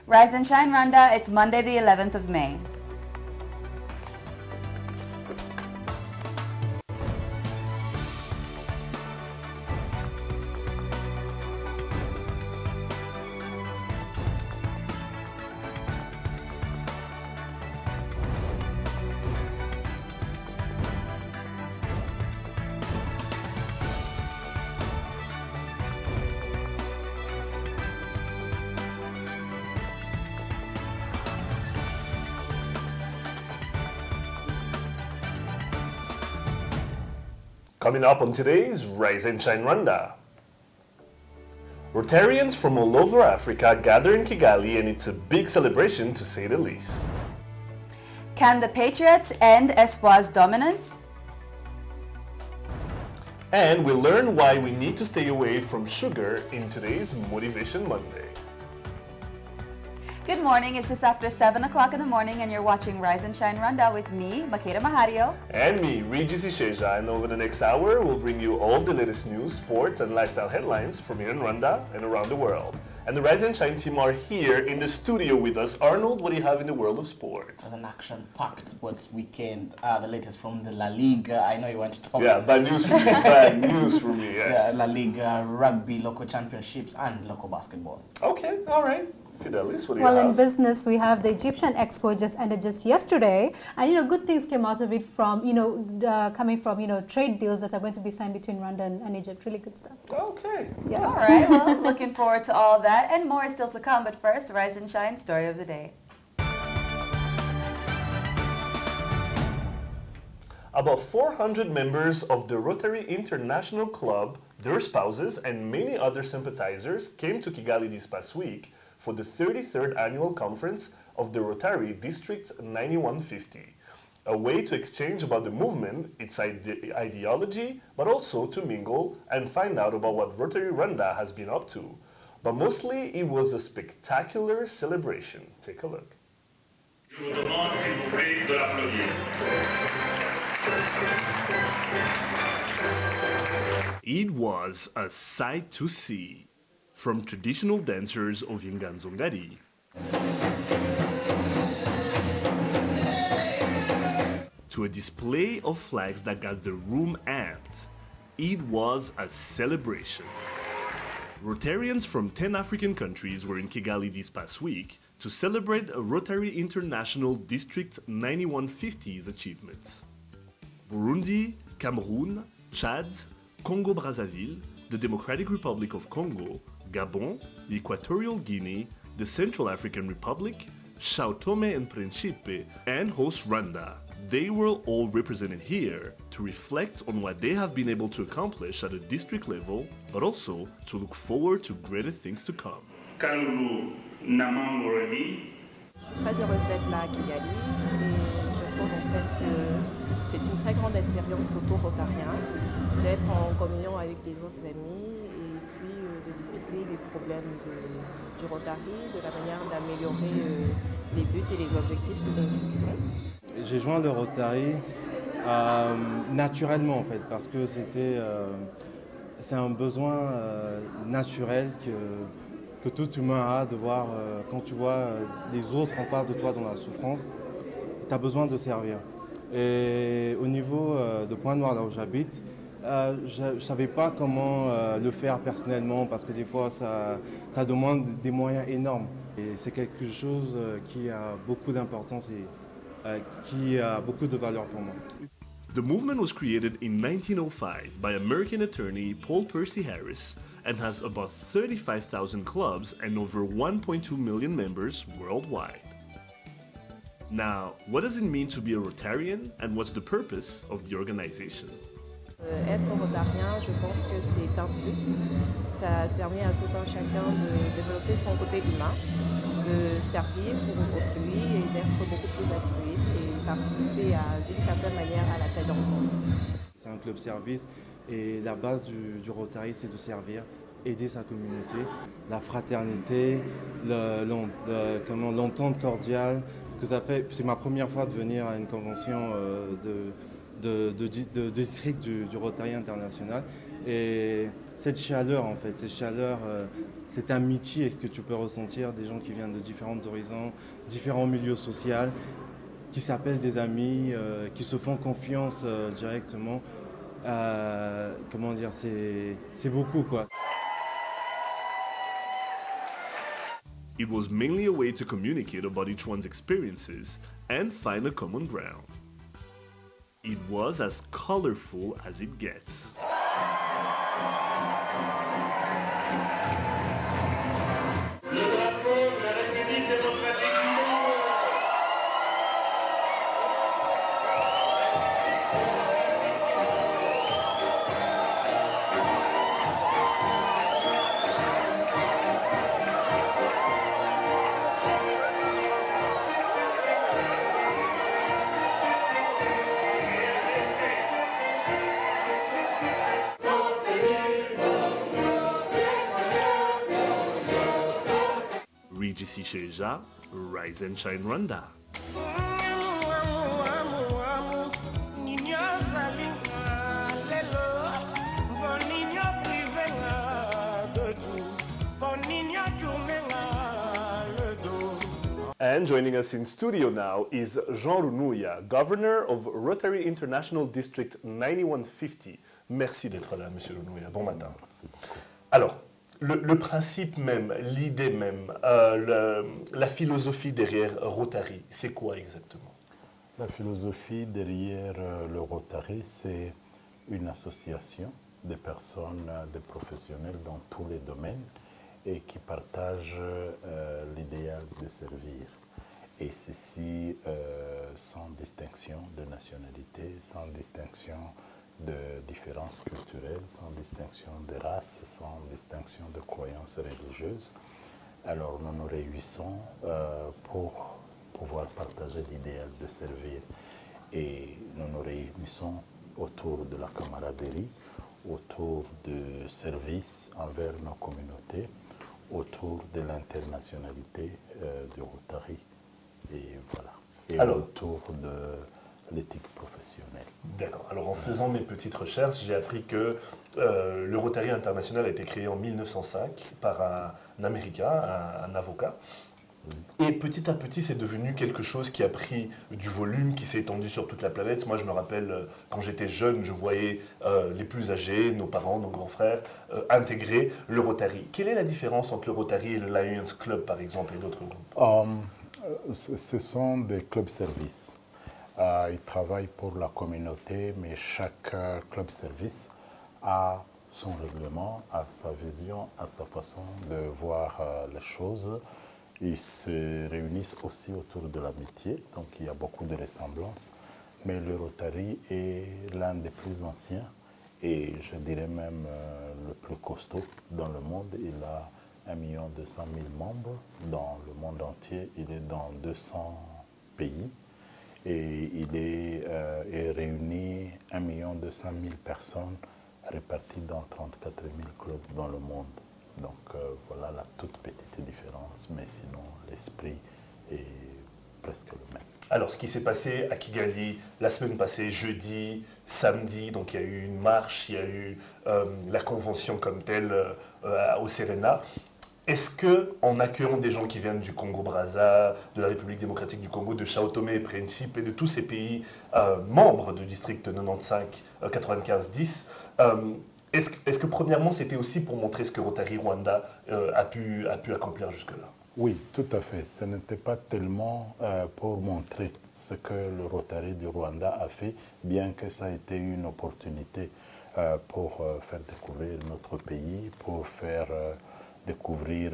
Rise and Shine Rwanda, it's Monday the 11th of May. Coming up on today's Rise and Shine Rwanda. Rotarians from all over Africa gather in Kigali, and it's a big celebration to say the least. Can the Patriots end Espoir's dominance? And we'll learn why we need to stay away from sugar in today's Motivation Monday. Good morning, it's just after 7 o'clock in the morning and you're watching Rise and Shine Rwanda with me, Makeda Mahario. And me, Regis Isheja, and over the next hour we'll bring you all the latest news, sports and lifestyle headlines from here in Rwanda and around the world. And the Rise and Shine team are here in the studio with us. Arnold, what do you have in the world of sports? It's an action-packed sports weekend. The latest from the La Liga. I know you want to talk. Yeah, bad news for me. Bad news for me, yes. Yeah, La Liga, rugby, local championships, and local basketball. Okay, all right. Fidelis, what do you have? Well, have? in business, we have the Egyptian Expo just ended just yesterday, and good things came out of it from coming from trade deals that are going to be signed between Rwanda and Egypt. Really good stuff. Okay. Yeah. All right. Well, looking forward to all that and more still to come. But first, Rise and Shine story of the day. About 400 members of the Rotary International Club, their spouses, and many other sympathizers came to Kigali this past week for the 33rd annual conference of the Rotary District 9150, a way to exchange about the movement, its ideology, but also to mingle and find out about what Rotary Rwanda has been up to. But mostly it was a spectacular celebration. Take a look. It was a sight to see. From traditional dancers of Inganzongari to a display of flags that got the room amped, it was a celebration. Rotarians from 10 African countries were in Kigali this past week to celebrate a Rotary International District 9150's achievements. Burundi, Cameroon, Chad, Congo-Brazzaville, the Democratic Republic of Congo, Gabon, the Equatorial Guinea, the Central African Republic, São Tomé and Príncipe, and host Rwanda. They were all represented here to reflect on what they have been able to accomplish at a district level, but also to look forward to greater things to come. Je suis très heureuse d'être là à Kigali et je trouve en fait que c'est une très grande expérience pour tout Rotarien d'être en communion avec les autres amis et puis de discuter des problèmes du Rotary, de la manière d'améliorer les buts et les objectifs que nous fixons. J'ai joint le Rotary naturellement en fait parce que c'est un besoin naturel que tout humain a de voir quand tu vois les autres en face de toi dans la souffrance, tu as besoin de servir. Et au niveau de Pointe-Noire, là où j'habite, je ne savais pas comment le faire personnellement parce que des fois ça demande des moyens énormes. Et c'est quelque chose qui a beaucoup d'importance et qui a beaucoup de valeur pour moi. The movement was created in 1905 by American attorney Paul Percy Harris and has about 35,000 clubs and over 1.2 million members worldwide. Now, what does it mean to be a Rotarian and what's the purpose of the organization? Être rotarien, je pense que c'est un plus. Ça permet à tout un chacun de développer son côté humain, de servir pour autrui et d'être beaucoup plus altruiste et participer d'une certaine manière à la paix dans le monde. C'est un club service et la base du Rotary, c'est de servir, aider sa communauté, la fraternité, l'entente cordiale. C'est ma première fois de venir à une convention de district du Rotary international Et cette chaleur, en fait, cette amitié que tu peux ressentir des gens qui viennent de différents horizons, différents milieux sociaux, qui s'appellent des amis, qui se font confiance directement. Comment dire, c'est beaucoup, quoi. It was mainly a way to communicate about each one's experiences and find a common ground. It was as colorful as it gets. Regis Sheja, Rise and Shine Rwanda. And joining us in studio now is Jean Runouya, Governor of Rotary International District 9150. Merci d'être là, Monsieur Runouya. Bon matin. Alors, le principe même, l'idée même, la philosophie derrière Rotary, c'est quoi exactement? La philosophie derrière le Rotary, c'est une association de personnes, de professionnels dans tous les domaines et qui partagent l'idéal de servir. Et ceci sans distinction de nationalité, sans distinction de différences culturelles, sans distinction de race, sans distinction de croyances religieuses. Alors nous nous réunissons pour pouvoir partager l'idéal de servir. Et nous nous réunissons autour de la camaraderie, autour de services envers nos communautés, autour de l'internationalité du Rotary. Et voilà. Et alors, autour de l'éthique professionnelle. D'accord. Alors en faisant mes petites recherches, j'ai appris que le Rotary International a été créé en 1905 par un Américain, un avocat. Oui. Et petit à petit, c'est devenu quelque chose qui a pris du volume, qui s'est étendu sur toute la planète. Moi, je me rappelle, quand j'étais jeune, je voyais les plus âgés, nos parents, nos grands frères, intégrer le Rotary. Quelle est la différence entre le Rotary et le Lions Club, par exemple, et d'autres groupes? Ce sont des clubs-services. Ils travaillent pour la communauté, mais chaque club-service a son règlement, a sa vision, a sa façon de voir les choses. Ils se réunissent aussi autour de l'amitié, donc il y a beaucoup de ressemblances. Mais le Rotary est l'un des plus anciens et je dirais même le plus costaud dans le monde. Il a 1 200 000 membres dans le monde entier. Il est dans 200 pays et il est réuni 1 200 000 personnes réparties dans 34 000 clubs dans le monde. Donc voilà la toute petite différence, mais sinon l'esprit est presque le même. Alors, ce qui s'est passé à Kigali la semaine passée, jeudi, samedi, donc il y a eu une marche, il y a eu la convention comme telle au Serena. Est-ce qu'en accueillant des gens qui viennent du Congo-Brazza, de la République démocratique du Congo, de Sao Tomé et Principe et de tous ces pays membres du district 95-10, est-ce que premièrement c'était aussi pour montrer ce que Rotary Rwanda a pu accomplir jusque-là? Oui, tout à fait. Ce n'était pas tellement pour montrer ce que le Rotary du Rwanda a fait, bien que ça a été une opportunité pour faire découvrir notre pays, pour faire découvrir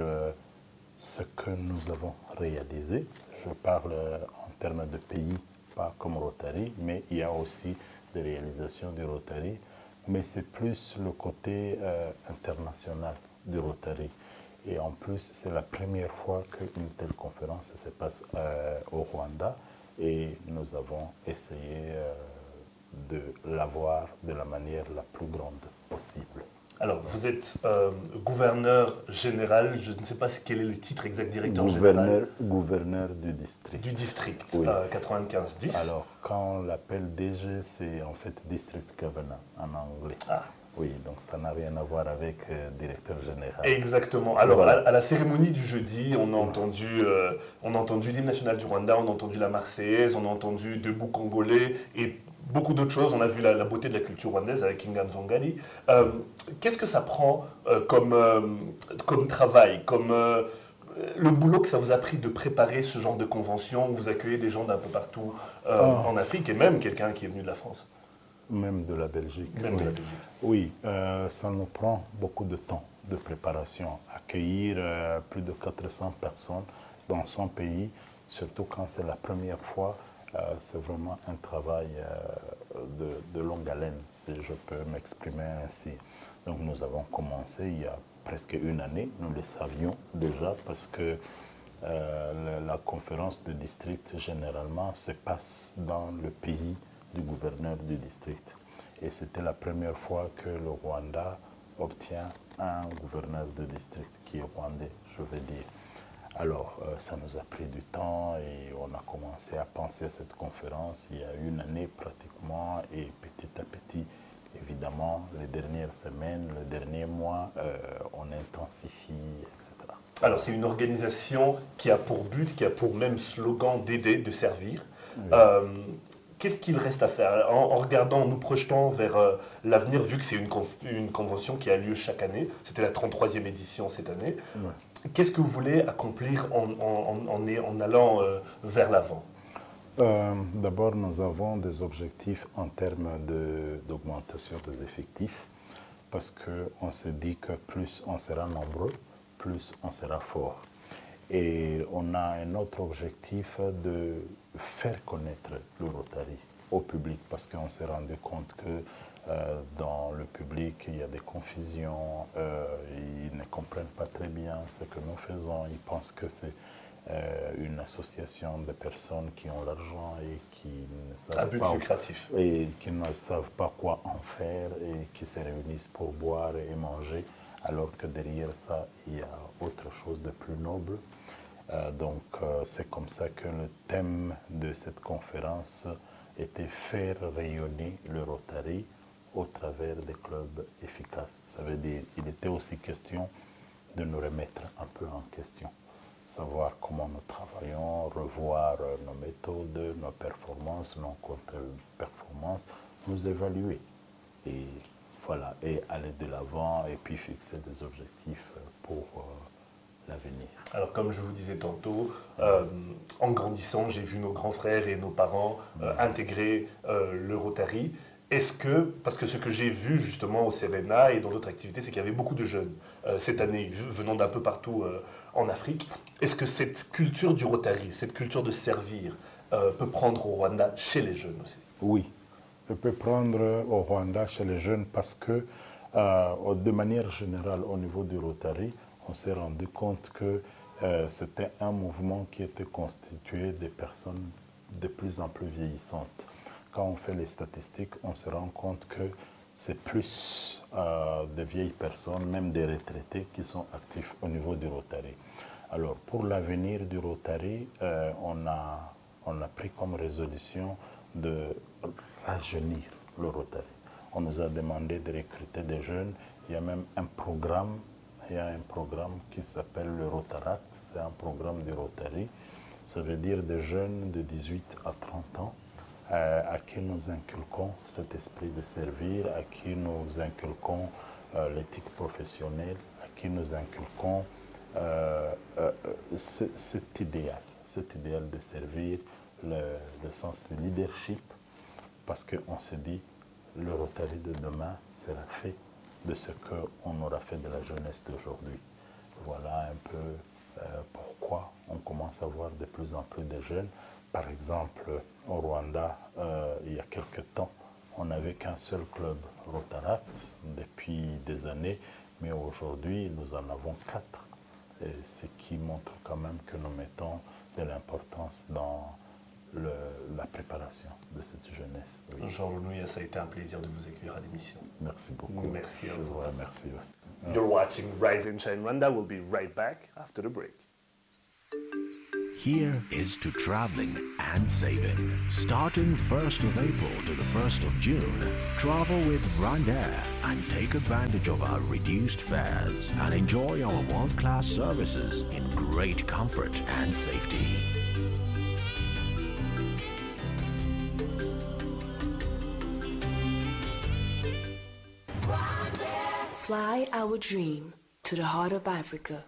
ce que nous avons réalisé. Je parle en termes de pays, pas comme Rotary, mais il y a aussi des réalisations du Rotary. Mais c'est plus le côté international du Rotary. Et en plus, c'est la première fois qu'une telle conférence se passe au Rwanda et nous avons essayé de l'avoir de la manière la plus grande possible. Alors, vous êtes gouverneur général, je ne sais pas quel est le titre exact, directeur général. Gouverneur du district. Du district, oui. 95-10. Alors, quand on l'appelle DG, c'est en fait District Governor en anglais. Ah, Oui, donc ça n'a rien à voir avec directeur général. Exactement. Alors, Voilà. à la cérémonie du jeudi, on a entendu l'hymne national du Rwanda, on a entendu la Marseillaise, on a entendu Debout Congolais et beaucoup d'autres choses. On a vu la beauté de la culture rwandaise avec Inganzongali. Qu'est-ce que ça prend comme travail, comme le boulot que ça vous a pris de préparer ce genre de convention où vous accueillez des gens d'un peu partout en Afrique et même quelqu'un qui est venu de la France? Même de la Belgique. Même oui. de la Belgique. Oui, ça nous prend beaucoup de temps de préparation. Accueillir plus de 400 personnes dans son pays, surtout quand c'est la première fois, c'est vraiment un travail de longue haleine, si je peux m'exprimer ainsi. Donc nous avons commencé il y a presque une année, nous le savions déjà parce que la conférence de district généralement se passe dans le pays du gouverneur du district. Et c'était la première fois que le Rwanda obtient un gouverneur de district qui est rwandais, je veux dire. Alors, ça nous a pris du temps et on a commencé à penser à cette conférence il y a une année pratiquement et petit à petit, évidemment, les dernières semaines, le dernier mois, on intensifie, etc. Alors, c'est une organisation qui a pour but, qui a pour même slogan d'aider, de servir. Oui. Qu'est-ce qu'il reste à faire en regardant, en nous projetant vers l'avenir, vu que c'est une convention qui a lieu chaque année, c'était la 33e édition cette année, Ouais. qu'est-ce que vous voulez accomplir en allant vers l'avant? D'abord, nous avons des objectifs en termes d'augmentation des effectifs, parce qu'on se dit que plus on sera nombreux, plus on sera fort. Et on a un autre objectif de faire connaître le Rotary au public, parce qu'on s'est rendu compte que dans le public, il y a des confusions, ils ne comprennent pas très bien ce que nous faisons, ils pensent que c'est une association de personnes qui ont l'argent et qui ne savent Un but pas lucratif. et qui ne savent pas quoi en faire et qui se réunissent pour boire et manger, alors que derrière ça, il y a autre chose de plus noble. Donc c'est comme ça que le thème de cette conférence était faire rayonner le Rotary au travers des clubs efficaces. Ça veut dire qu'il était aussi question de nous remettre un peu en question, savoir comment nous travaillons, revoir nos méthodes, nos performances, nos contre-performances, nous évaluer et voilà, et aller de l'avant et puis fixer des objectifs pour l'avenir. Alors comme je vous disais tantôt, en grandissant, j'ai vu nos grands frères et nos parents intégrer le Rotary. Est-ce que, parce que ce que j'ai vu justement au Serena et dans d'autres activités, c'est qu'il y avait beaucoup de jeunes cette année venant d'un peu partout en Afrique. Est-ce que cette culture du Rotary, cette culture de servir, peut prendre au Rwanda chez les jeunes aussi? Oui, je peux prendre au Rwanda chez les jeunes parce que de manière générale au niveau du Rotary, on s'est rendu compte que c'était un mouvement qui était constitué de personnes de plus en plus vieillissantes. Quand on fait les statistiques, on se rend compte que c'est plus de vieilles personnes, même des retraités, qui sont actifs au niveau du Rotary. Alors, pour l'avenir du Rotary, on a pris comme résolution de rajeunir le Rotary. On nous a demandé de recruter des jeunes. Il y a même un programme. Il y a un programme qui s'appelle le Rotarat, c'est un programme du Rotary. Ça veut dire des jeunes de 18 à 30 ans à qui nous inculquons cet esprit de servir, à qui nous inculquons l'éthique professionnelle, à qui nous inculquons cet idéal de servir, le sens du leadership, parce qu'on se dit le Rotary de demain sera fait de ce qu'on aura fait de la jeunesse d'aujourd'hui. Voilà un peu pourquoi on commence à voir de plus en plus de jeunes. Par exemple, au Rwanda, il y a quelque temps, on n'avait qu'un seul club Rotarat depuis des années, mais aujourd'hui, nous en avons 4. Ce qui montre quand même que nous mettons de l'importance dans la préparation de cette jeunesse. Oui. Jean-Louis, ça a été un plaisir de vous accueillir à l'émission. Merci beaucoup. Merci à Je vous. vous remercie aussi. You're watching Rise and Shine Rwanda. We'll be right back after the break. here is to traveling and saving. Starting 1st of April to the 1st of June, travel with Rwanda and take advantage of our reduced fares and enjoy our world-class services in great comfort and safety. Fly our dream to the heart of Africa.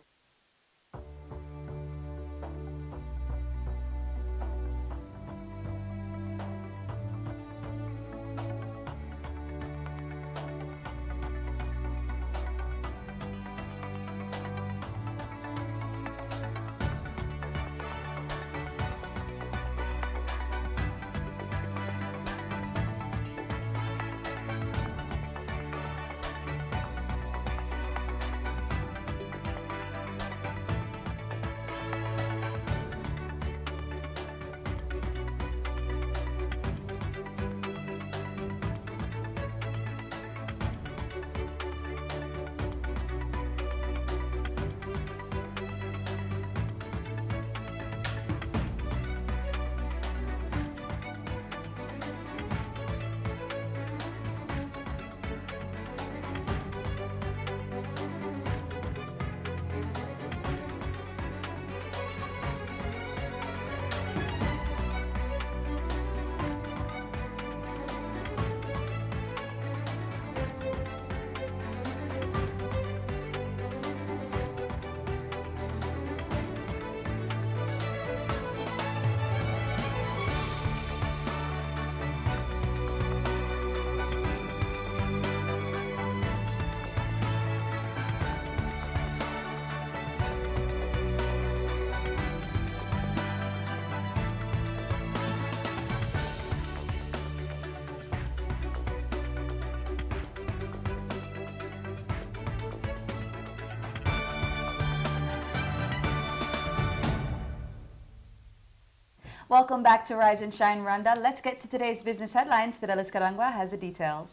Welcome back to Rise and Shine Rwanda. Let's get to today's business headlines. Fidelis Karangwa has the details.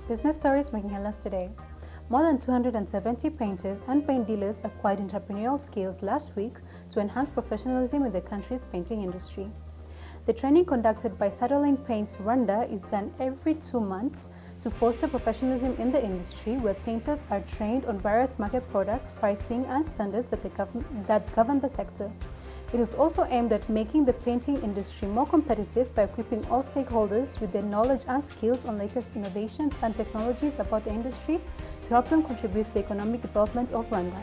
Business stories making headlines today. More than 270 painters and paint dealers acquired entrepreneurial skills last week to enhance professionalism in the country's painting industry. The training conducted by Satellite Paints Rwanda is done every 2 months to foster professionalism in the industry, where painters are trained on various market products, pricing, and standards that govern the sector. It is also aimed at making the painting industry more competitive by equipping all stakeholders with the knowledge and skills on latest innovations and technologies about the industry to help them contribute to the economic development of Rwanda.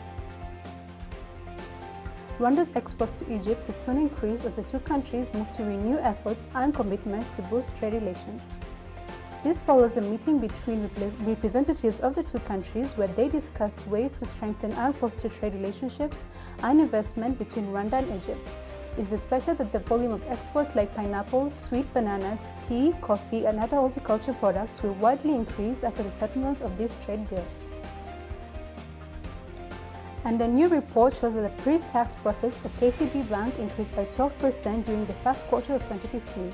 Rwanda's exports to Egypt will soon increase as the two countries move to renew efforts and commitments to boost trade relations. This follows a meeting between representatives of the two countries where they discussed ways to strengthen and foster trade relationships and investment between Rwanda and Egypt. It is expected that the volume of exports like pineapples, sweet bananas, tea, coffee, and other horticulture products will widely increase after the settlement of this trade deal. And a new report shows that the pre-tax profits of KCB Bank increased by 12% during the first quarter of 2015.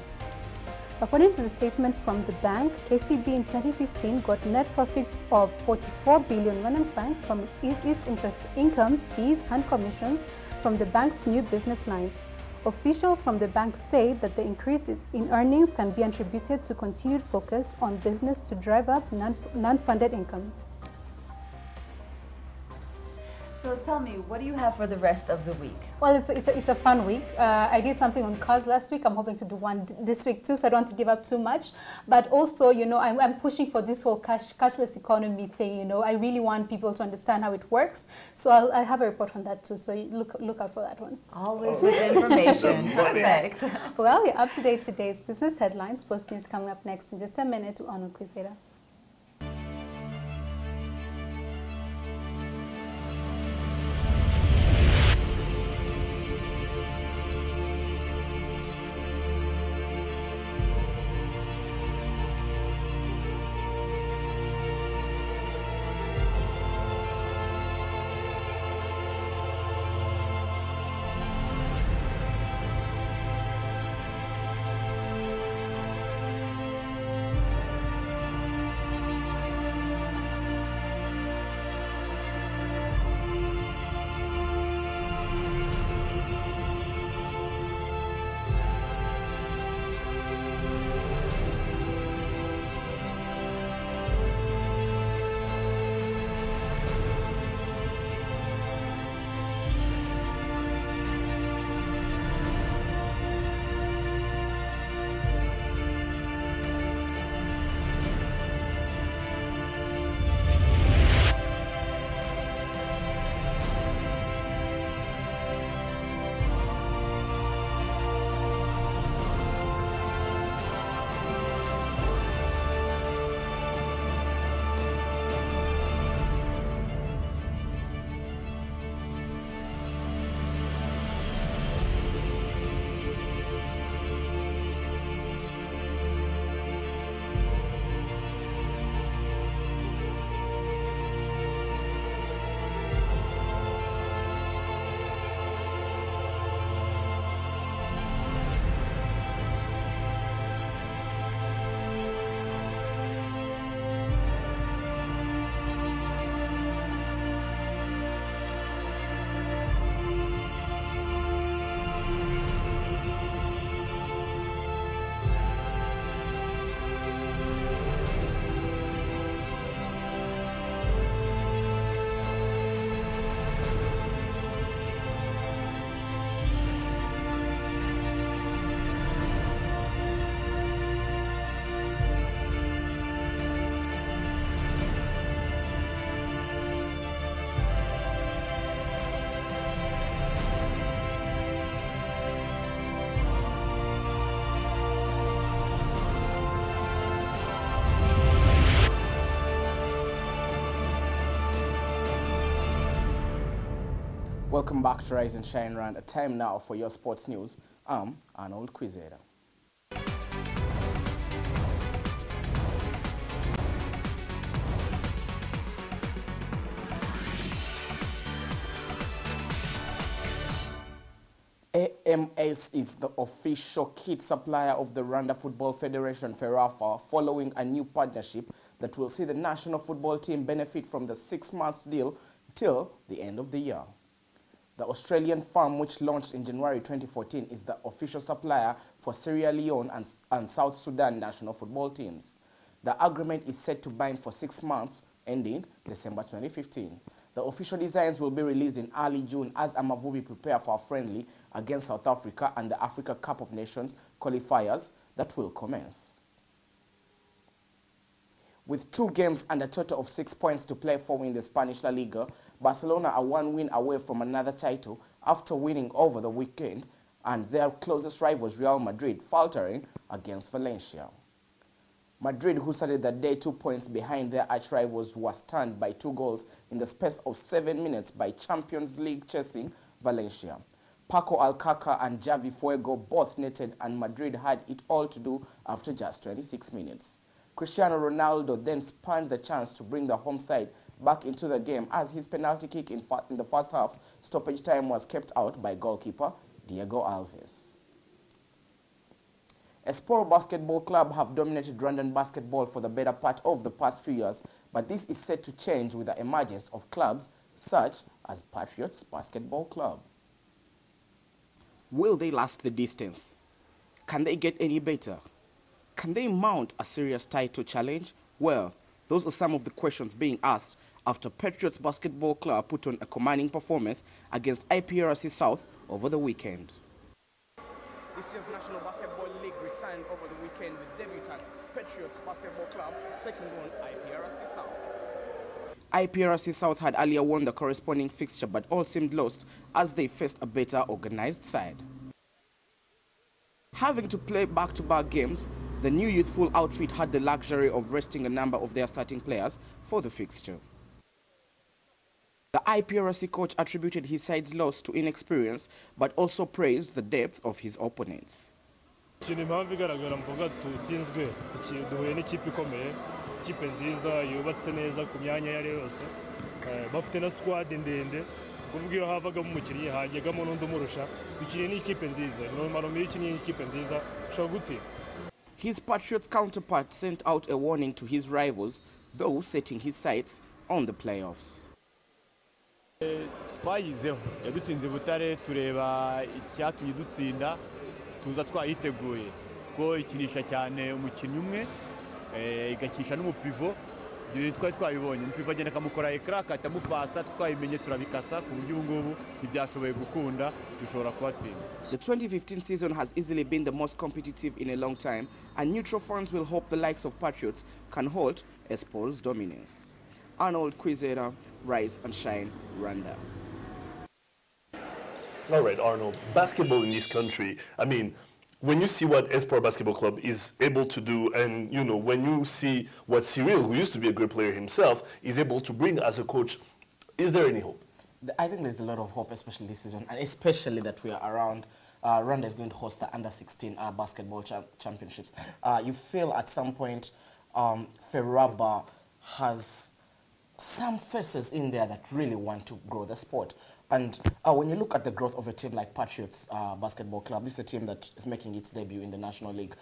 According to the statement from the bank, KCB in 2015 got net profits of 44 billion Rwandan francs from its interest income, fees, and commissions from the bank's new business lines. Officials from the bank say that the increase in earnings can be attributed to continued focus on business to drive up non-funded income. So tell me, what do you have for the rest of the week? Well, it's a fun week. I did something on cars last week. I'm hoping to do one this week too, so I don't want to give up too much. But also, you know, I'm pushing for this whole cashless economy thing. You know, I really want people to understand how it works. So I'll have a report on that too. So look out for that one. Always with information. Perfect. Well, we're up to date today's business headlines. Post news coming up next in just a minute on Quiz Welcome back to Rise and Shine Rwanda. Time now for your sports news. I'm Arnold Quizera. AMS is the official kit supplier of the Rwanda Football Federation, FERAFA, following a new partnership that will see the national football team benefit from the 6-month deal till the end of the year. The Australian firm, which launched in January 2014, is the official supplier for Sierra Leone and South Sudan national football teams. The agreement is set to bind for 6 months, ending December 2015. The official designs will be released in early June as Amavubi prepare for a friendly against South Africa and the Africa Cup of Nations qualifiers that will commence. With 2 games and a total of 6 points to play for in the Spanish La Liga, Barcelona are 1 win away from another title after winning over the weekend and their closest rivals Real Madrid faltering against Valencia. Madrid, who started the day 2 points behind their arch-rivals, were stunned by 2 goals in the space of 7 minutes by Champions League chasing Valencia. Paco Alcacer and Javi Fuego both netted, and Madrid had it all to do after just 26 minutes. Cristiano Ronaldo then spurned the chance to bring the home side back into the game as his penalty kick in the first half stoppage time was kept out by goalkeeper Diego Alves. Esporo Basketball Club have dominated Rwandan basketball for the better part of the past few years, but this is set to change with the emergence of clubs such as Patriots Basketball Club. Will they last the distance? Can they get any better? Can they mount a serious title challenge? Well, those are some of the questions being asked after Patriots Basketball Club put on a commanding performance against IPRC South over the weekend. This year's National Basketball League returned over the weekend with debutants Patriots Basketball Club taking on IPRC South. IPRC South had earlier won the corresponding fixture, but all seemed lost as they faced a better organized side. Having to play back-to-back games, the new youthful outfit had the luxury of resting a number of their starting players for the fixture. The IPRC coach attributed his side's loss to inexperience, but also praised the depth of his opponents. impamvu igaragara mvuga tutsinzwe duhuye n'ikipe ikomeye, ikipe nziza yubatse neza ku myanya yari yose, bafite na squad ndende, kuvuga iyo havagamo umukinnyi hajyagamo n'undi umurusha, dukiniye n'ikipe nziza, normalo iyo ukiniye n'ikipe nziza ushobora gutsinda. His Patriots counterpart sent out a warning to his rivals, though setting his sights on the playoffs. Twayizeho yadutsinze Butare, tureba icyatumye dutsinda, tuza twayiteguye ko ikinisha cyane umukinnyi umwe, igakisha n'umupivo. Twari twabibonye umupivo agenda akamukora ekra akatamupasa, twayimenye turabikasa ku buryo ubu ngubu ntibyashoboye gukunda, dushobora kubatsinda. The 2015 season has easily been the most competitive in a long time, and neutral fans will hope the likes of Patriots can halt Esporo's dominance. Arnold Quizera, Rise and Shine, Rwanda. All right, Arnold, basketball in this country, I mean, when you see what Esporo Basketball Club is able to do, and, you know, when you see what Cyril, who used to be a great player himself, is able to bring as a coach, is there any hope? I think there's a lot of hope, especially this season, and especially that we are around. Rwanda is going to host the Under-16 basketball championships. You feel at some point Ferraba has some faces in there that really want to grow the sport. And when you look at the growth of a team like Patriots Basketball Club, this is a team that is making its debut in the National League.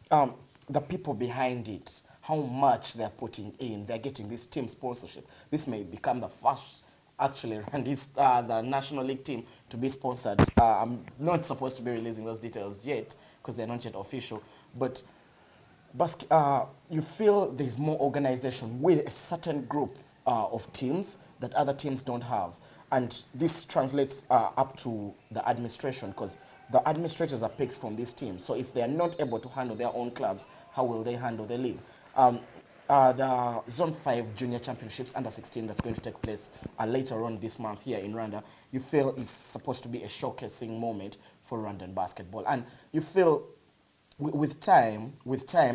The people behind it, how much they're putting in, they're getting this team sponsorship. This may become the first, actually, and the National League team to be sponsored. I'm not supposed to be releasing those details yet because they're not yet official. But you feel there's more organization with a certain group of teams that other teams don't have. And this translates up to the administration, because the administrators are picked from these teams. So if they are not able to handle their own clubs, how will they handle the league? The Zone 5 Junior Championships Under-16 that's going to take place later on this month here in Rwanda, you feel is supposed to be a showcasing moment for Rwandan basketball. And you feel with time,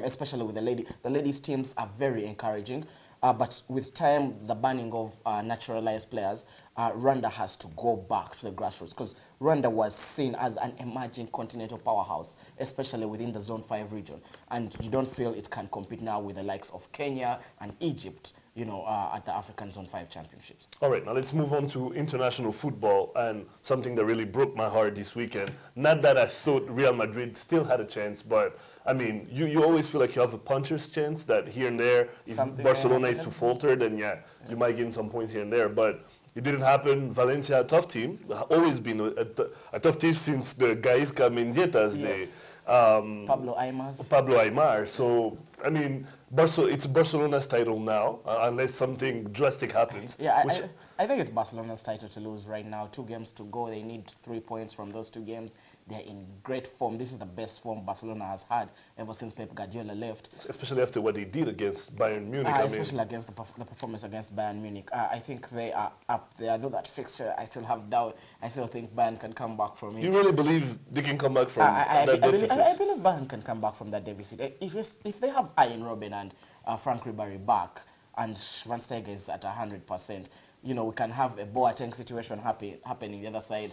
especially with the ladies teams are very encouraging. But with time, the banning of naturalized players, Rwanda has to go back to the grassroots because Rwanda was seen as an emerging continental powerhouse, especially within the Zone 5 region. And you don't feel it can compete now with the likes of Kenya and Egypt, you know, at the African Zone 5 Championships. All right, now let's move on to international football and something that really broke my heart this weekend. Not that I thought Real Madrid still had a chance, but I mean, you always feel like you have a puncher's chance that here and there, if Something Barcelona is to falter, then yeah, you might gain some points here and there. But it didn't happen. Valencia, a tough team, always been a tough team since the guys Mendieta, Yes. Pablo Aymar. Aymar. So, I mean, it's Barcelona's title now, unless something drastic happens. Yeah, I think it's Barcelona's title to lose right now. 2 games to go. They need 3 points from those 2 games. They're in great form. This is the best form Barcelona has had ever since Pep Guardiola left. Especially after what they did against Bayern Munich. Especially against the performance against Bayern Munich. I think they are up there. Though that fixture, I still have doubt. I still think Bayern can come back from it. You really believe they can come back from that deficit? I believe Bayern can come back from that deficit. If they have Ian Robben and Frank Ribéry back and Van Stegen is at 100%, you know, we can have a Boateng situation happening the other side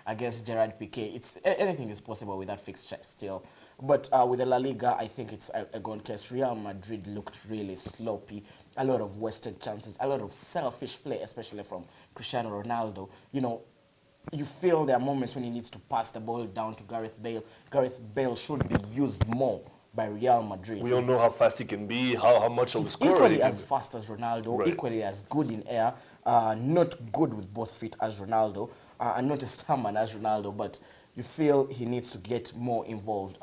against Gerard Piqué. Anything is possible with that fixture still. But with the La Liga, I think it's a gone case. Real Madrid looked really sloppy. A lot of wasted chances, a lot of selfish play, especially from Cristiano Ronaldo. You know, you feel there are moments when he needs to pass the ball down to Gareth Bale. Gareth Bale should be used more by Real Madrid. We all know how fast he can be, how much of a scorer equally he can as be. fast as Ronaldo, Right. equally as good in air, not good with both feet as Ronaldo, and not a stamina as Ronaldo, but you feel he needs to get more involved.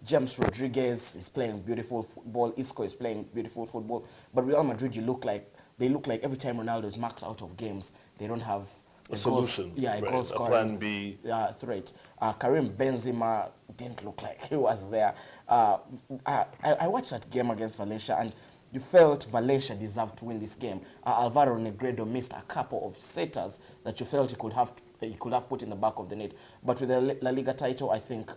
James Rodriguez is playing beautiful football, Isco is playing beautiful football, but Real Madrid, they look like every time Ronaldo is marked out of games, they don't have A solution, a right, goal a scoring plan B. threat. Karim Benzema didn't look like he was there. I watched that game against Valencia, and you felt Valencia deserved to win this game. Alvaro Negredo missed a couple of sitters that you felt he could have put in the back of the net. But with the La Liga title, I think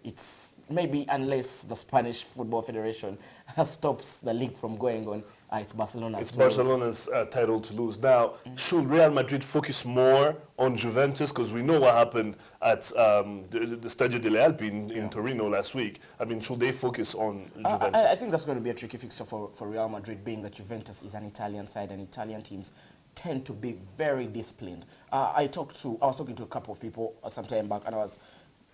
it's maybe, unless the Spanish Football Federation stops the league from going on, it's Barcelona. It's Barcelona's title to lose. Now, should Real Madrid focus more on Juventus? Because we know what happened at the Stadio delle Alpi in Torino last week. I mean, should they focus on Juventus? I think that's going to be a tricky fixture for Real Madrid, being that Juventus is an Italian side, and Italian teams tend to be very disciplined. I was talking to a couple of people some time back, and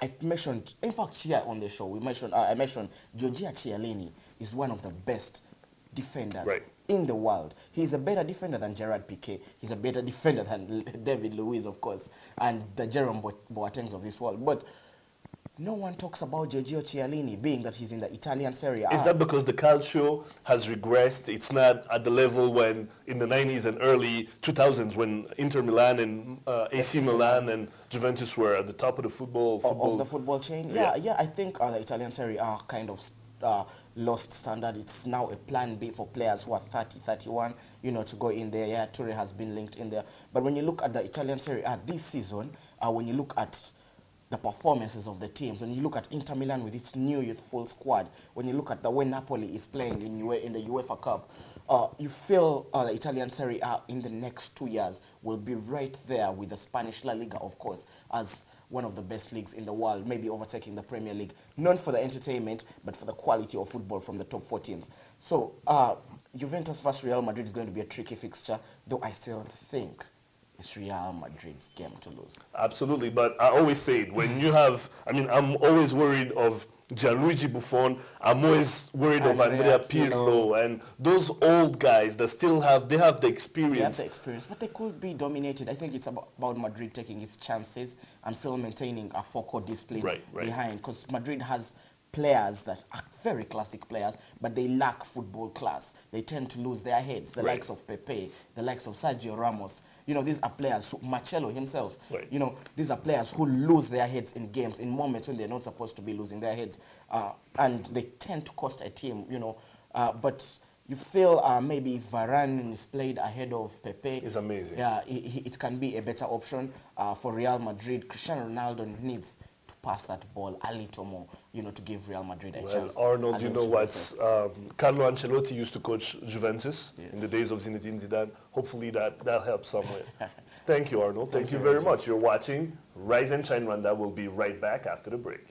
I mentioned, in fact, here on the show, I mentioned Giorgio Chiellini is one of the best defenders in the world. He's a better defender than Gerard Piqué. He's a better defender than David Luiz, of course, and the Jerome Boatengs of this world. But no one talks about Giorgio Chiellini, being that he's in the Italian Serie A. Is that because the calcio has regressed? It's not at the level when in the 90s and early 2000s when Inter Milan and AC Milan and Juventus were at the top of the football of the football chain? Yeah, I think the Italian Serie A kind of lost standard. It's now a plan B for players who are 30, 31, you know, to go in there. Yeah, Toure has been linked in there. But when you look at the Italian Serie A this season, when you look at the performances of the teams, when you look at Inter Milan with its new youthful squad, when you look at the way Napoli is playing in the UEFA Cup, you feel the Italian Serie A in the next 2 years will be right there with the Spanish La Liga, of course, as one of the best leagues in the world, maybe overtaking the Premier League, not for the entertainment, but for the quality of football from the top 4 teams. So Juventus vs Real Madrid is going to be a tricky fixture, though I still think it's Real Madrid's game to lose. Absolutely, but I always say it, when you have, I mean, I'm always worried of Gianluigi Buffon, I'm always worried of Andrea Pirlo, and those old guys that still have the experience. They have the experience, but they could be dominated. I think it's about Madrid taking its chances and still maintaining a focal discipline behind, because Madrid has players that are very classic players, but they lack football class. They tend to lose their heads. The likes of Pepe, the likes of Sergio Ramos. You know, these are players, Marcelo himself, you know, these are players who lose their heads in games, in moments when they're not supposed to be losing their heads. And they tend to cost a team, you know. But you feel maybe if Varane is played ahead of Pepe. It's amazing. Yeah, it can be a better option for Real Madrid. Cristiano Ronaldo needs to pass that ball a little more, you know, to give Real Madrid a Well, chance. Arnold, you know what? Carlo Ancelotti used to coach Juventus in the days of Zinedine Zidane. Hopefully that helps somewhere. Thank you, Arnold. Thank you very much. You're watching Rise and Shine Rwanda. We'll be right back after the break.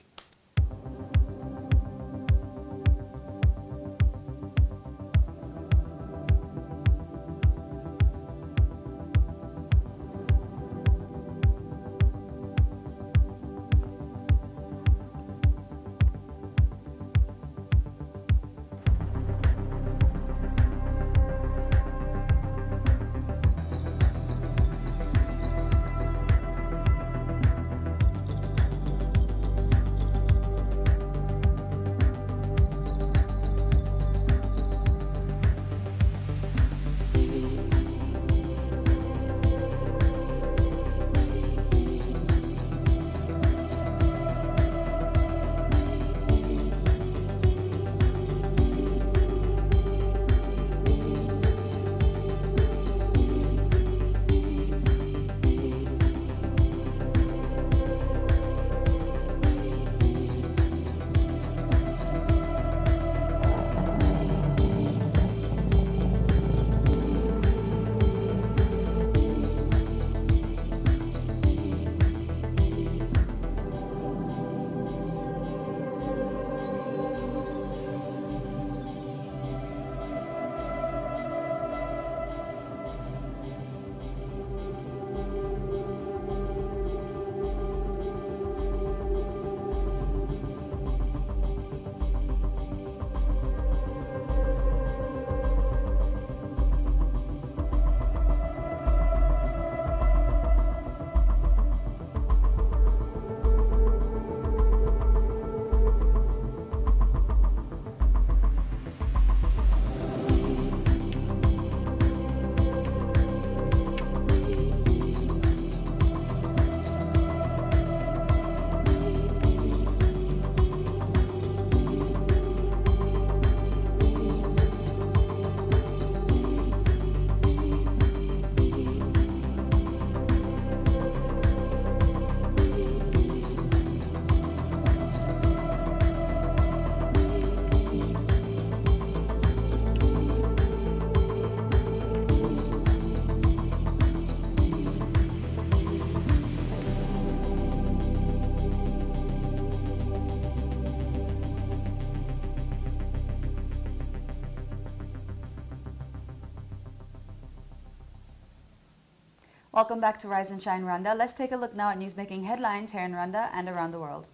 Welcome back to Rise and Shine Rwanda. Let's take a look now at news making headlines here in Rwanda and around the world.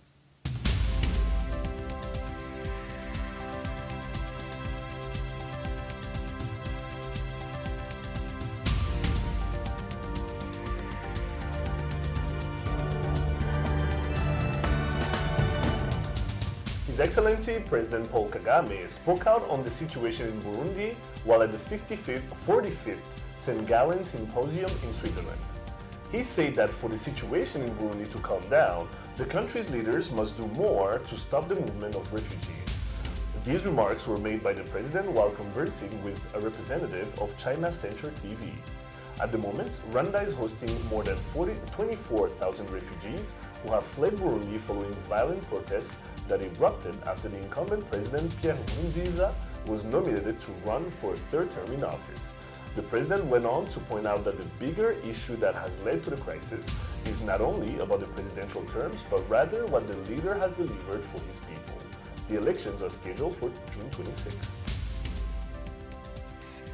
His Excellency President Paul Kagame spoke out on the situation in Burundi while at the 45th St. Gallen Symposium in Switzerland. He said that for the situation in Burundi to calm down, the country's leaders must do more to stop the movement of refugees. These remarks were made by the president while conversing with a representative of China Central TV. At the moment, Rwanda is hosting more than 24,000 refugees who have fled Burundi following violent protests that erupted after the incumbent president Pierre Nkurunziza was nominated to run for a third term in office. The president went on to point out that the bigger issue that has led to the crisis is not only about the presidential terms, but rather what the leader has delivered for his people. The elections are scheduled for June 26.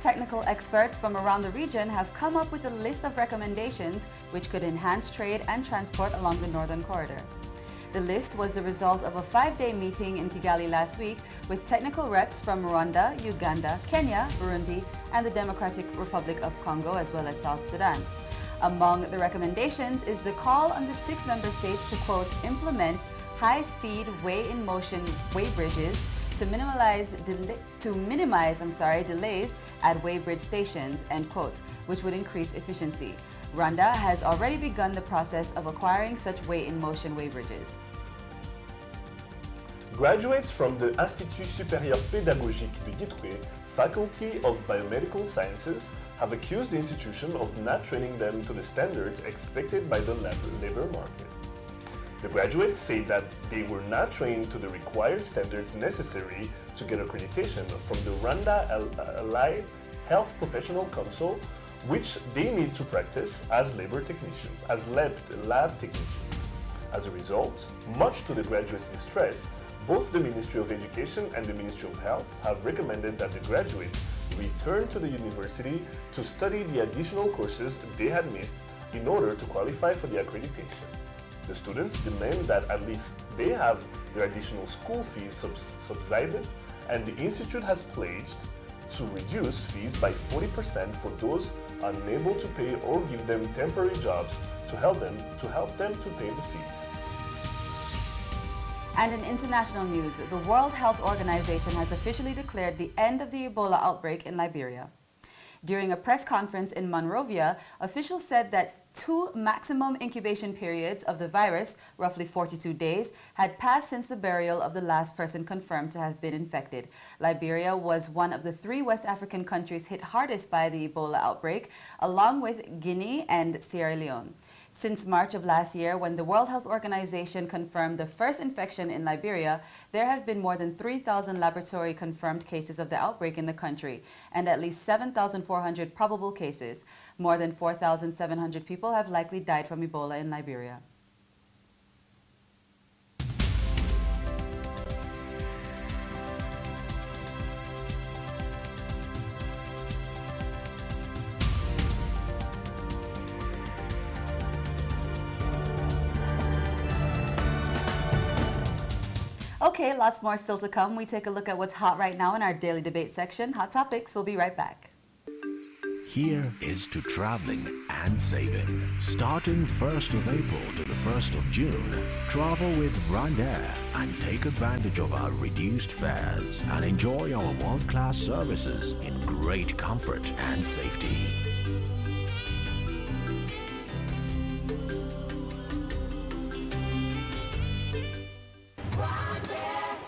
Technical experts from around the region have come up with a list of recommendations which could enhance trade and transport along the northern corridor. The list was the result of a 5-day meeting in Kigali last week with technical reps from Rwanda, Uganda, Kenya, Burundi, and the Democratic Republic of Congo, as well as South Sudan. Among the recommendations is the call on the 6 member states to, quote, implement high-speed way-in-motion way bridges to minimize delays at weighbridge stations, end quote, which would increase efficiency. Rwanda has already begun the process of acquiring such way-in-motion weighbridges. Graduates from the Institut Supérieur Pédagogique de Gitwe, Faculty of Biomedical Sciences, have accused the institution of not training them to the standards expected by the labor market. The graduates say that they were not trained to the required standards necessary to get accreditation from the Rwanda Allied Health Professional Council, which they need to practice as labor technicians, as lab technicians. As a result, much to the graduates' distress, both the Ministry of Education and the Ministry of Health have recommended that the graduates return to the university to study the additional courses they had missed in order to qualify for the accreditation. The students demand that at least they have their additional school fees subsided, and the institute has pledged to reduce fees by 40% for those unable to pay or give them temporary jobs to help them to pay the fees. And in international news, the World Health Organization has officially declared the end of the Ebola outbreak in Liberia. During a press conference in Monrovia, officials said that 2 maximum incubation periods of the virus, roughly 42 days, had passed since the burial of the last person confirmed to have been infected. Liberia was one of the 3 West African countries hit hardest by the Ebola outbreak, along with Guinea and Sierra Leone. Since March of last year, when the World Health Organization confirmed the first infection in Liberia, there have been more than 3,000 laboratory confirmed cases of the outbreak in the country, and at least 7,400 probable cases. More than 4,700 people have likely died from Ebola in Liberia. Okay, lots more still to come. We take a look at what's hot right now in our daily debate section. Hot Topics, we'll be right back. Here is to traveling and saving. Starting 1st of April to the 1st of June, travel with Rwanda and take advantage of our reduced fares and enjoy our world-class services in great comfort and safety.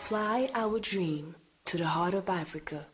Fly our dream to the heart of Africa.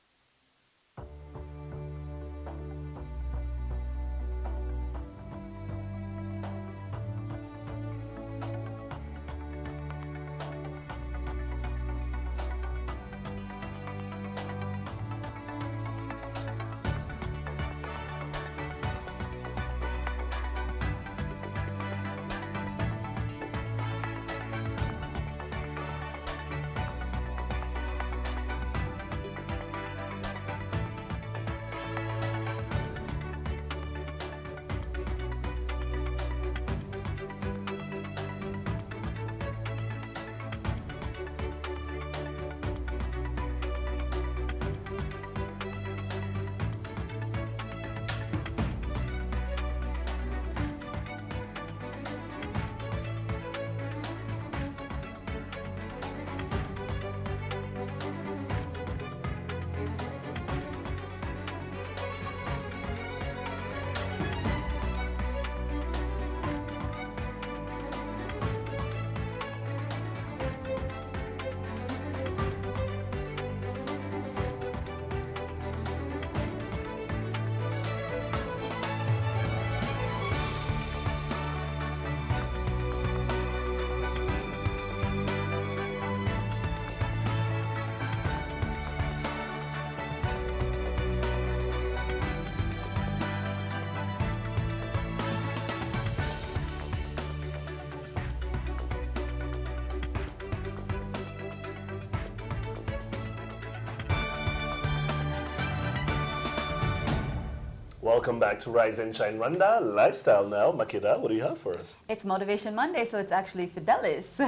Welcome back to Rise and Shine Rwanda Lifestyle now. Makeda, what do you have for us? It's Motivation Monday, so it's actually Fidelis.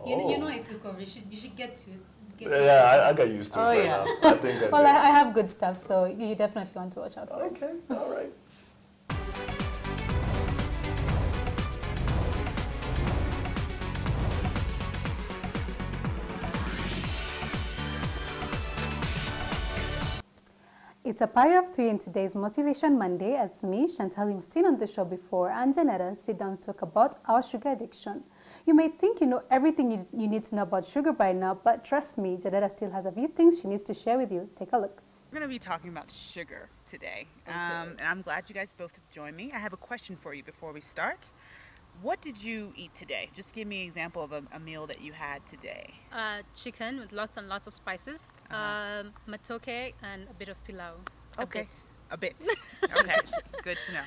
You know it's okay. You should get to it. Yeah, I got used to it. Yeah. I think Well, I have good stuff, so you definitely want to watch out for it. Okay, all right. It's a party of 3 in today's Motivation Monday as me, Chantal, you've seen on the show before, and Janetta sit down to talk about our sugar addiction. You may think you know everything you need to know about sugar by now, but trust me, Janetta still has a few things she needs to share with you. Take a look. We're going to be talking about sugar today, and I'm glad you guys both have joined me. I have a question for you before we start. what did you eat today? Just give me an example of a meal that you had today. Chicken with lots and lots of spices, matoke, and a bit of pilau. Okay. A bit. Okay. Good to know.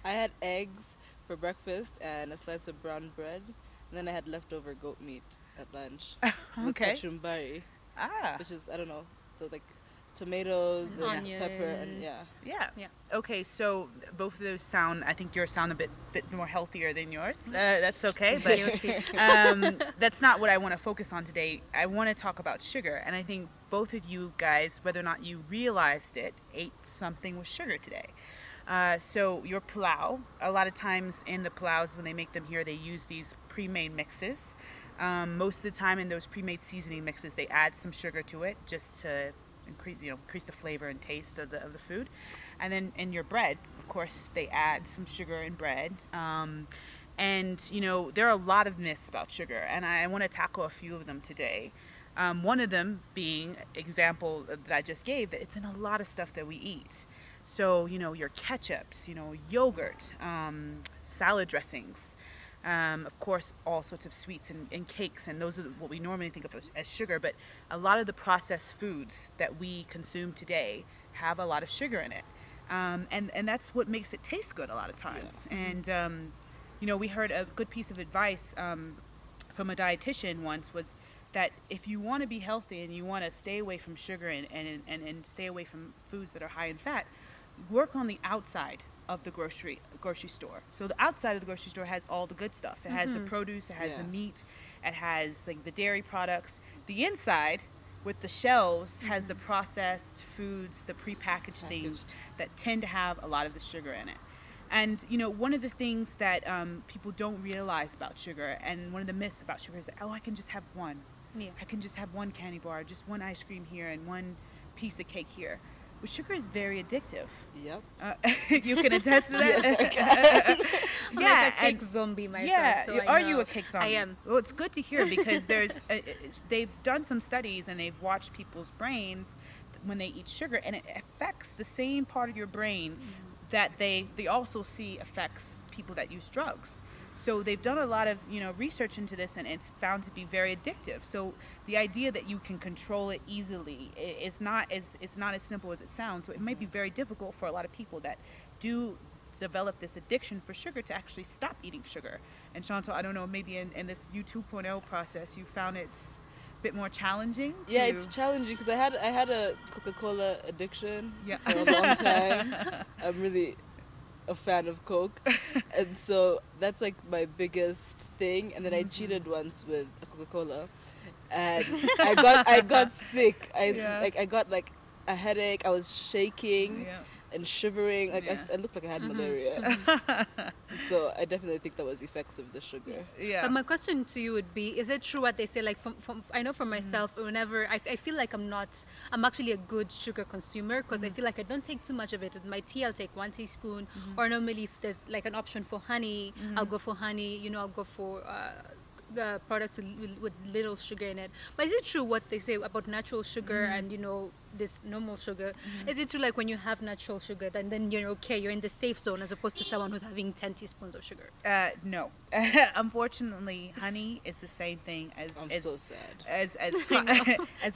I had eggs for breakfast and a slice of brown bread. And then I had leftover goat meat at lunch. With kachumbari. Which is, I don't know, so like tomatoes and onions, pepper and yeah. Okay, so both of those sound, I think yours sound a bit more healthier than yours. That's okay, but that's not what I want to focus on today. I want to talk about sugar, and I think both of you guys, whether or not you realized it, ate something with sugar today. So your pilau, a lot of times in the pilaus when they make them here, they use these pre-made mixes. Most of the time in those pre-made seasoning mixes, they add some sugar to it just to increase the flavor and taste of the food. And then in your bread, of course, they add some sugar in bread. And there are a lot of myths about sugar, and I want to tackle a few of them today. One of them being example that I just gave, that it's in a lot of stuff that we eat. So, your ketchups, yogurt, salad dressings, of course, all sorts of sweets and cakes, and those are what we normally think of as sugar, but a lot of the processed foods that we consume today have a lot of sugar in it. And that's what makes it taste good a lot of times. Yeah. And, we heard a good piece of advice from a dietitian once was that if you want to be healthy and you want to stay away from sugar and stay away from foods that are high in fat, work on the outside of the grocery store. So the outside of the grocery store has all the good stuff. It has the produce, it has the meat, it has like the dairy products. The inside with the shelves has the processed foods, the prepackaged things that tend to have a lot of the sugar in it. And one of the things that people don't realize about sugar, and one of the myths about sugar is that, I can just have one. Yeah. I can just have one candy bar, just one ice cream here and one piece of cake here. But sugar is very addictive. Yep. You can attest to that? Yes, I can. I'm like a cake zombie myself. Yeah. So Are you a cake zombie? I am. Well, it's good to hear because they've done some studies and they've watched people's brains when they eat sugar, and it affects the same part of your brain that they also see affects people that use drugs. So they've done a lot of research into this, and it's found to be very addictive. So the idea that you can control it easily is not as simple as it sounds. So it might be very difficult for a lot of people that do develop this addiction for sugar to actually stop eating sugar. And Chantal, I don't know, maybe in this U 2.0 process, you found it's a bit more challenging. Yeah, it's challenging because I had a Coca-Cola addiction for a long time. I'm really a fan of Coke, and so that's like my biggest thing. And then I cheated once with a Coca-Cola, and I got sick. I got like a headache. I was shaking and shivering. Like I looked like I had malaria. So I definitely think that was effects of the sugar. Yeah. But my question to you would be: is it true what they say? Like, from I know for myself, whenever I feel like I'm actually a good sugar consumer because I feel like I don't take too much of it. With my tea, I'll take 1 teaspoon, or normally if there's like an option for honey, I'll go for honey. I'll go for products with little sugar in it. But is it true what they say about natural sugar and this normal sugar? Is it true like when you have natural sugar then you're okay, you're in the safe zone as opposed to someone who's having 10 teaspoons of sugar? No. Unfortunately, honey is the same thing as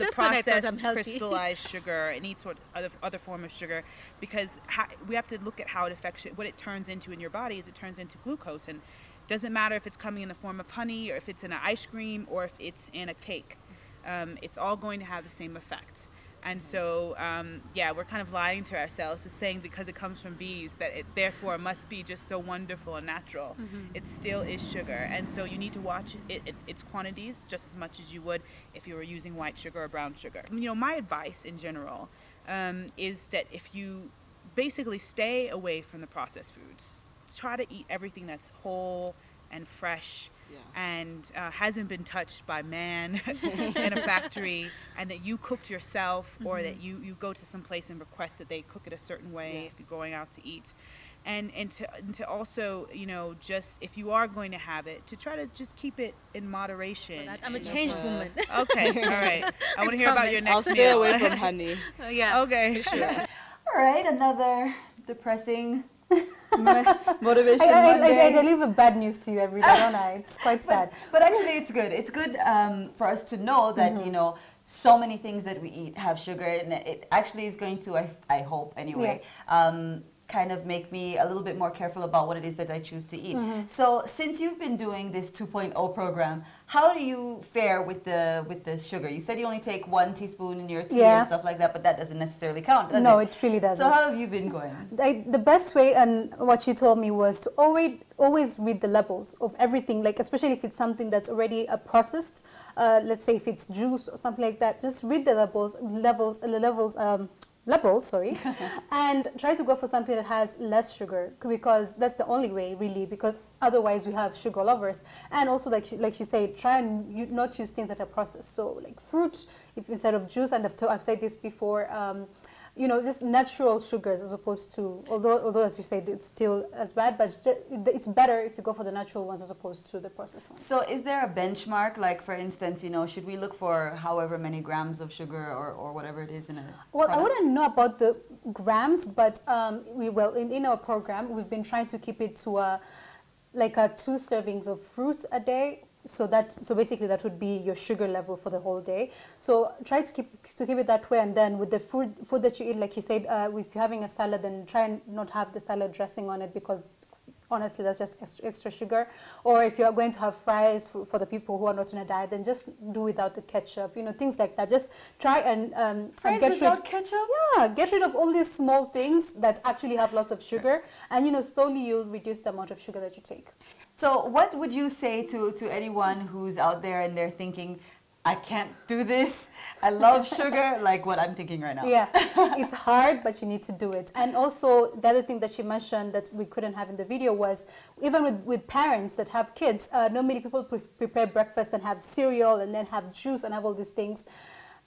a processed crystallized sugar, any sort of other form of sugar, because we have to look at how it affects what it turns into in your body. Is it turns into glucose, and doesn't matter if it's coming in the form of honey or if it's in an ice cream or if it's in a cake. It's all going to have the same effect. And so, we're kind of lying to ourselves to saying because it comes from bees that it therefore must be just so wonderful and natural. It still is sugar. And so you need to watch its quantities just as much as you would if you were using white sugar or brown sugar. My advice in general is that if you basically stay away from the processed foods, try to eat everything that's whole and fresh and hasn't been touched by man in a factory, and that you cooked yourself, or that you go to some place and request that they cook it a certain way if you're going out to eat. And to also, just if you are going to have it, to try to just keep it in moderation. Well, I'm a changed woman. Okay, all right. I want to hear about your next I'll stay away from honey. Yeah. Okay, sure. All right, another depressing Motivation Monday. I deliver bad news to you every day, don't I? It's quite sad. But actually, it's good. It's good for us to know that, you know, so many things that we eat have sugar, and it actually is going to, I hope anyway, kind of make me a little bit more careful about what it is that I choose to eat. So since you've been doing this 2.0 program, how do you fare with the sugar? You said you only take 1 teaspoon in your tea and stuff like that, but that doesn't necessarily count, does it? No, it really doesn't. So how have you been going? The best way, and what you told me, was to always read the labels of everything, like especially if it's something that's already processed. Let's say if it's juice or something like that, just read the labels, sorry, and try to go for something that has less sugar, because that's the only way, really, because otherwise we have sugar lovers. And also, like she said, try and not use things that are processed. So like fruit, if instead of juice, and I've said this before, you know, just natural sugars, as opposed to, although as you said, it's still as bad, but it's better if you go for the natural ones as opposed to the processed ones. So is there a benchmark? Like, for instance, you know, should we look for however many grams of sugar or whatever it is in a Well, product? I wouldn't know about the grams, but in our program, we've been trying to keep it to like 2 servings of fruits a day. So basically that would be your sugar level for the whole day. So try to keep it that way, and then with the food that you eat, like you said, if you're having a salad, then try and not have the salad dressing on it, because honestly that's just extra sugar. Or if you are going to have fries for the people who are not on a diet, then just do without the ketchup, you know, things like that. Just try and fries without ketchup? Yeah, get rid of all these small things that actually have lots of sugar, and you know, slowly you'll reduce the amount of sugar that you take. So what would you say to anyone who's out there and they're thinking, I can't do this, I love sugar, like what I'm thinking right now? Yeah, it's hard, but you need to do it. And also, the other thing that she mentioned that we couldn't have in the video was, even with parents that have kids, normally people prepare breakfast and have cereal and then have juice and have all these things.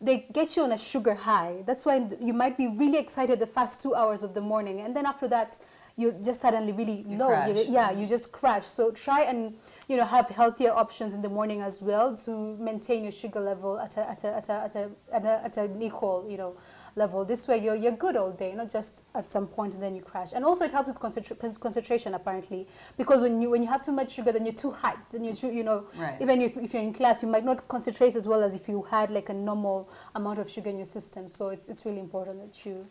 They get you on a sugar high. That's why you might be really excited the first 2 hours of the morning, and then after that, you just suddenly really low. You just crash. So try and, you know, have healthier options in the morning as well to maintain your sugar level at an equal, you know, level. This way you're good all day, not just at some point and then you crash. And also it helps with concentration apparently, because when you have too much sugar, then you're too hyped, and you know, even if you're in class, you might not concentrate as well as if you had like a normal amount of sugar in your system. So it's really important that you.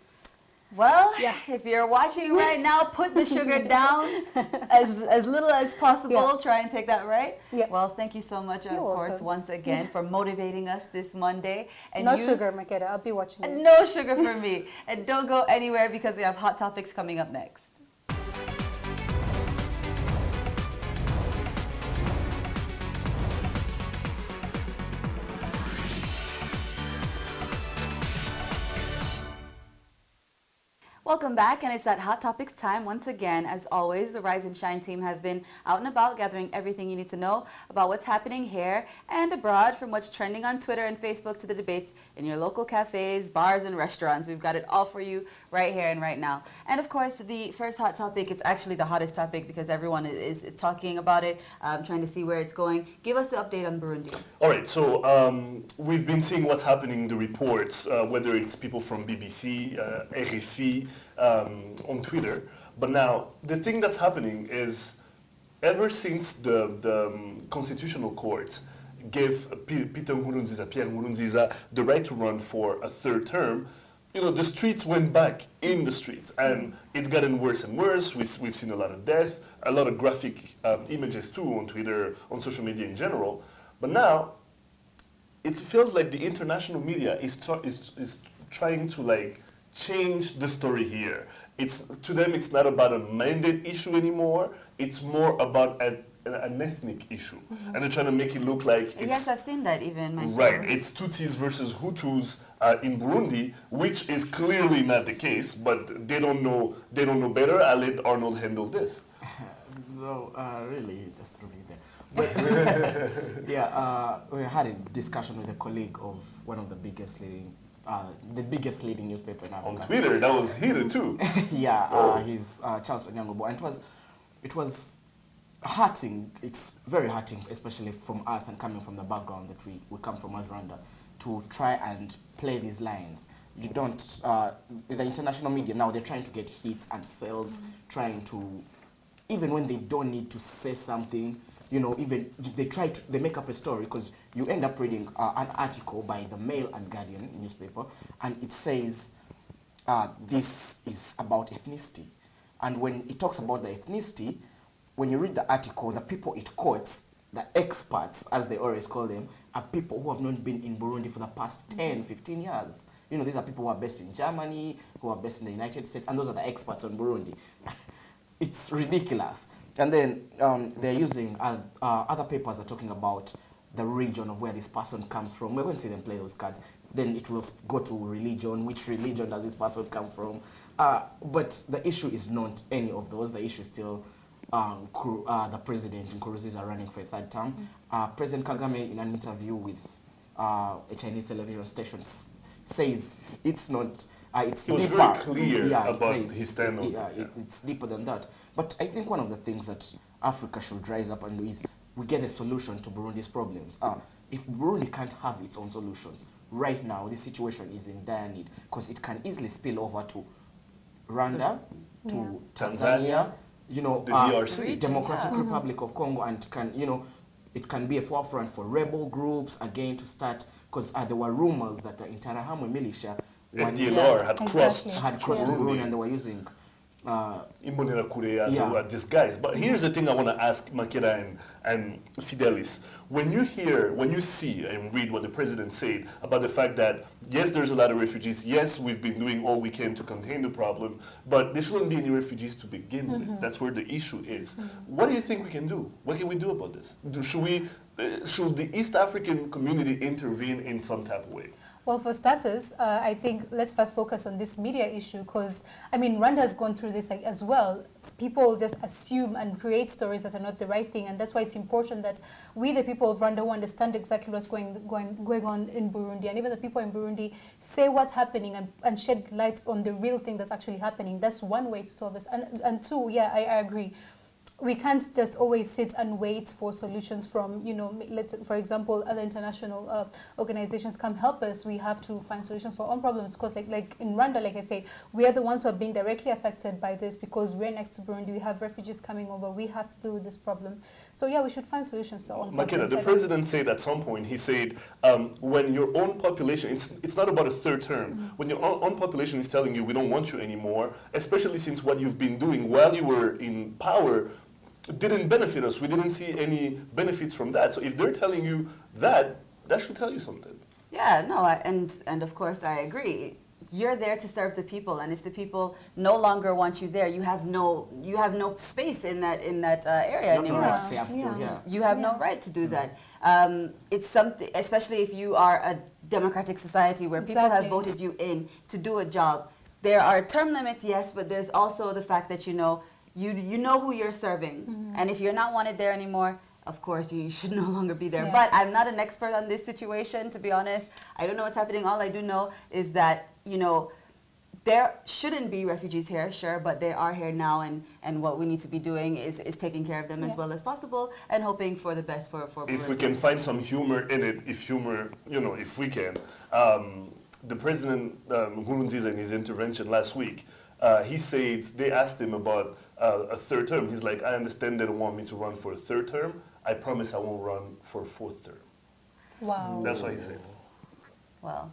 Well, if you're watching right now, put the sugar down as little as possible. Try and take that right. Well, thank you so much, of course, once again, for motivating us this Monday. And no sugar, Makeda. I'll be watching you. No sugar for me. And don't go anywhere, because we have hot topics coming up next. Welcome back, and it's that Hot Topics time once again. As always, the Rise and Shine team have been out and about gathering everything you need to know about what's happening here and abroad, from what's trending on Twitter and Facebook to the debates in your local cafes, bars, and restaurants. We've got it all for you right here and right now. And of course, the first hot topic, it's actually the hottest topic because everyone is talking about it, trying to see where it's going. Give us the update on Burundi. All right, so we've been seeing what's happening in the reports, whether it's people from BBC, RFI, on Twitter. But now, the thing that's happening is, ever since the Constitutional Court gave Pierre Nkurunziza the right to run for a 3rd term, you know, the streets went back in the streets, and it's gotten worse and worse. We've seen a lot of death, a lot of graphic images too on Twitter, on social media in general. But now, it feels like the international media is trying to like change the story here. To them, it's not about a mandate issue anymore. It's more about an ethnic issue, and they're trying to make it look like it's, yes, I've seen that even myself. Right, it's Tutsis versus Hutus in Burundi, which is clearly not the case. But they don't know better. I'll let Arnold handle this. No, really, that's really there. But yeah, we had a discussion with a colleague of one of the biggest leading newspaper in Africa. On Twitter, that was heated too. Yeah, he's Charles Onyangobo, and it was hurting. It's very hurting, especially from us and coming from the background that we come from as Rwanda. to try and play these lines. You don't, the international media now, they're trying to get hits and sales, trying to, even when they don't need to say something, you know, even they make up a story, because you end up reading an article by the Mail and Guardian newspaper, and it says this is about ethnicity. And when it talks about the ethnicity, when you read the article, the people it quotes, the experts, as they always call them, are people who have not been in Burundi for the past 10, 15 years. You know, these are people who are based in Germany, who are based in the United States, and those are the experts on Burundi. It's ridiculous. And then they're using, other papers are talking about the region of where this person comes from. We won't see them play those cards. Then it will go to religion. Which religion does this person come from? But the issue is not any of those. The issue is still the president, Nkurunziza, running for a third term. President Kagame, in an interview with a Chinese television station, says it's not... it's he was deeper. very clear about says, his stand on it's deeper than that. But I think one of the things that Africa should rise up and do is we get a solution to Burundi's problems. If Burundi can't have its own solutions, right now this situation is in dire need, because it can easily spill over to Rwanda, to Tanzania, you know, the DRC, Democratic Republic of Congo, and can, you know, it can be a forefront for rebel groups again to start, because there were rumors that the Interahamwe militia FDLR had crossed Burundi, and they were using Imbonerakure as a disguise. But here's the thing I want to ask Makeda and Fidelis. When you see and read what the president said about the fact that, yes, there's a lot of refugees, yes, we've been doing all we can to contain the problem, but there shouldn't be any refugees to begin with. That's where the issue is. What do you think we can do? What can we do about this? Should the East African community intervene in some type of way? Well, for starters, I think let's first focus on this media issue, because, I mean, Rwanda has gone through this as well. People just assume and create stories that are not the right thing, and that's why it's important that we, the people of Rwanda, who understand exactly what's going on in Burundi, and even the people in Burundi, say what's happening and shed light on the real thing that's actually happening. That's one way to solve this. And two, yeah, I agree. We can't just always sit and wait for solutions from, you know, let's, for example, other international organizations come help us. We have to find solutions for our own problems, because like in Rwanda, like I say, we are the ones who are being directly affected by this, because we're next to Burundi, we have refugees coming over, we have to deal with this problem. So yeah, we should find solutions to our own problems. Makeda, the president said at some point, he said, when your own population, it's not about a third term, when your own population is telling you we don't want you anymore, especially since what you've been doing while you were in power didn't benefit us. We didn't see any benefits from that. So if they're telling you that, that should tell you something. Yeah, no, and of course I agree. You're there to serve the people, and if the people no longer want you there, you have no space in that area anymore. No right to say I'm still here. You have no right to do that. It's something, especially if you are a democratic society where people have voted you in to do a job. There are term limits, yes, but there's also the fact that you know who you're serving, and if you're not wanted there anymore, of course you should no longer be there. But I'm not an expert on this situation, to be honest. I don't know what's happening. All I do know is that, you know, there shouldn't be refugees here, sure, but they are here now, and what we need to be doing is taking care of them as well as possible and hoping for the best for if we can find some humor in it, if we can. The president, Nkurunziza, in his intervention last week, he said, they asked him about a third term. He's like, I understand they don't want me to run for a third term. I promise I won't run for a fourth term. Wow. That's what he said. Well,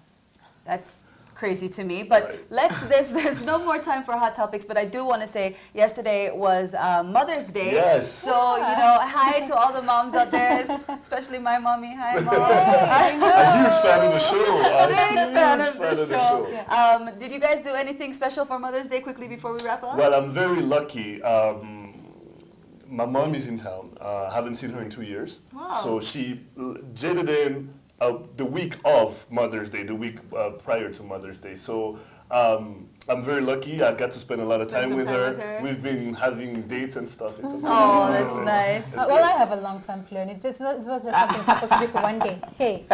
that's crazy to me, but there's no more time for hot topics, but I do want to say yesterday was Mother's Day. Yes. So, you know, hi to all the moms out there, especially my mommy. Hi, Mom. A huge fan of the show. Big fan of the show. Yeah. Did you guys do anything special for Mother's Day quickly before we wrap up? Well, I'm very lucky. My mom is in town. Haven't seen her in 2 years. Wow. So she jetted in the week of Mother's Day, the week prior to Mother's Day. So I'm very lucky. I got to spend a lot of time with her. We've been having dates and stuff. It's amazing. Oh, that's nice. Well, I have a long-term plan. It's not just something supposed to be for one day. Hey,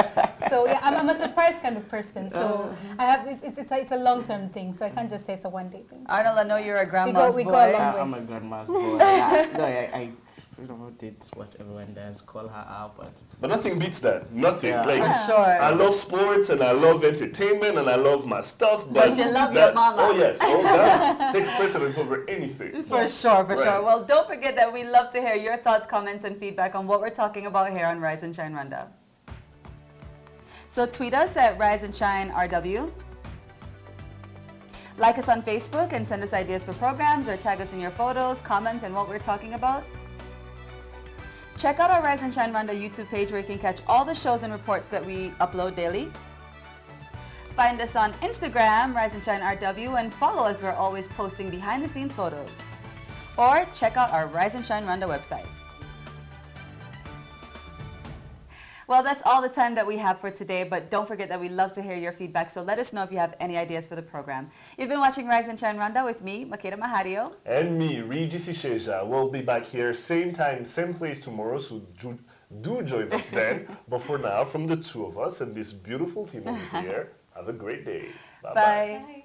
so yeah, I'm a surprise kind of person. So I have it's a long-term thing. So I can't just say it's a one-day thing. Arnold, I know you're a grandma's boy. I'm a grandma's boy. No, I did what everyone does, call her up. But nothing beats that. Nothing. Yeah. Like, For sure. I love sports and I love entertainment and I love my stuff. But you love your mama. Oh, yes. Oh, that takes precedence over anything. For sure, for Right. sure. Well, don't forget that we love to hear your thoughts, comments, and feedback on what we're talking about here on Rise and Shine Rwanda. So tweet us at Rise and Shine RW. Like us on Facebook and send us ideas for programs or tag us in your photos, comment on what we're talking about. Check out our Rise and Shine Rwanda YouTube page where you can catch all the shows and reports that we upload daily. Find us on Instagram, Rise and Shine RW, and follow us. We're always posting behind the scenes photos. Or check out our Rise and Shine Rwanda website. Well, that's all the time that we have for today, but don't forget that we love to hear your feedback, so let us know if you have any ideas for the program. You've been watching Rise and Shine Rwanda with me, Makeda Mahario. And me, Regis Isheja. We'll be back here same time, same place tomorrow, so do join us then. But for now, from the two of us and this beautiful team over here, have a great day. Bye-bye. Bye.